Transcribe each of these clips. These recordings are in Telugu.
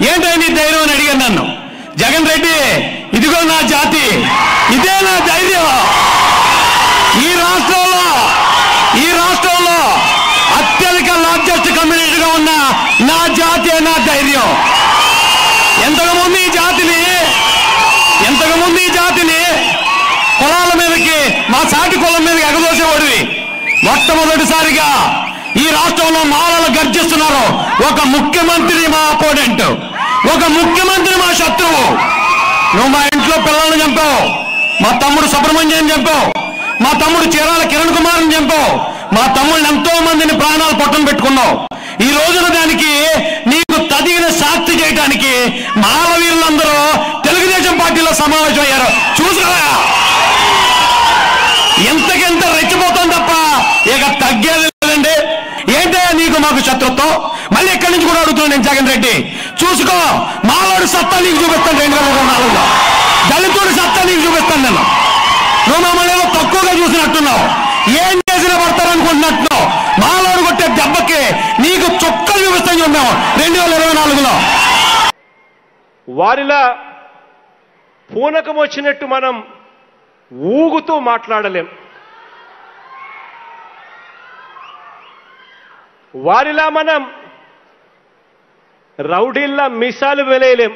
ఏంటో నీ ధైర్యం అని అడిగాను నన్ను. జగన్ రెడ్డి, ఇదిగో నా జాతి, ఇదే నా ధైర్యం. ఈ రాష్ట్రంలో అత్యధిక లార్జెస్ట్ కమ్యూనిటీగా ఉన్న నా జాతి నా ధైర్యం. ఎంతకుముందు ఈ జాతిని కులాల మీదకి, మా సాటి కులం మీదకి ఎగదోసేవాడివి. మొట్టమొదటిసారిగా ఈ రాష్ట్రంలో మాలలు గర్జిస్తున్నారు. ఒక ముఖ్యమంత్రి మా అపోనెంట్, ఒక ముఖ్యమంత్రి మా శత్రువు. నువ్వు మా ఇంట్లో పిల్లల్ని చంపావు, మా తమ్ముడు సుబ్రహ్మణ్యం చంపావు, మా తమ్ముడు చీరాల కిరణ్ కుమార్ని చంపావు, మా తమ్ముళ్ళని ఎంతో మందిని ప్రాణాలు పట్టున పెట్టుకున్నావు. ఈ రోజున దానికి నీకు తగిన సాక్షి చేయడానికి మాలవీరులందరూ తెలుగుదేశం పార్టీలో సమావేశం అయ్యారు. చూసావా? ఎంతకెంత రెచ్చిపోతాం తప్ప ఇక తగ్గేది లేదండి. ఏంటయ్యా నీకు మాకు శత్రుత్వం? మళ్ళీ ఎక్కడి నుంచి కూడా అడుగుతున్నాను నేను జగన్ రెడ్డి. చూసుకో, మాలోడు సత్తా నీకు చూపిస్తాను. 2024లో దళితుడి సత్తా నీకు చూపిస్తాను నేను. నువ్వు మమ్మల్ని ఏదో తక్కువగా చూసినట్టున్నావు, ఏం చేసినా పడతారనుకుంటున్నట్టున్నావు. మాలోడు కొట్టే దెబ్బకి నీకు చుక్కలు చూపిస్తాను చూద్దాం 2024లో. వారిలా పూనకం వచ్చినట్టు మనం ఊగుతూ మాట్లాడలేం. వారిలా మనం రౌడీల్లా మిసాలు వెలేయలేం.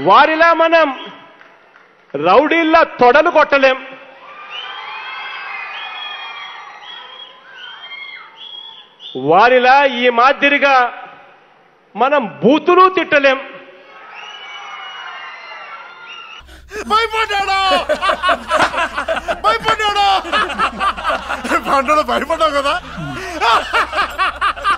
వారిలా మనం రౌడీల్లా తొడలు కొట్టలేం. వారిలా ఈ మాదిరిగా మనం బూతులు తిట్టలేం. భయపడ్డాడు భయపడ్డావు కదా.